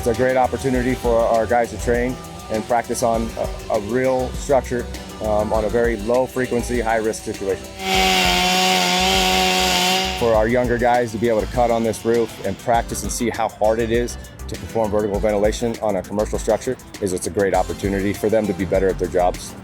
It's a great opportunity for our guys to train and practice on a real structure on a very low frequency, high risk situation. For our younger guys to be able to cut on this roof and practice and see how hard it is to perform vertical ventilation on a commercial structure it's a great opportunity for them to be better at their jobs.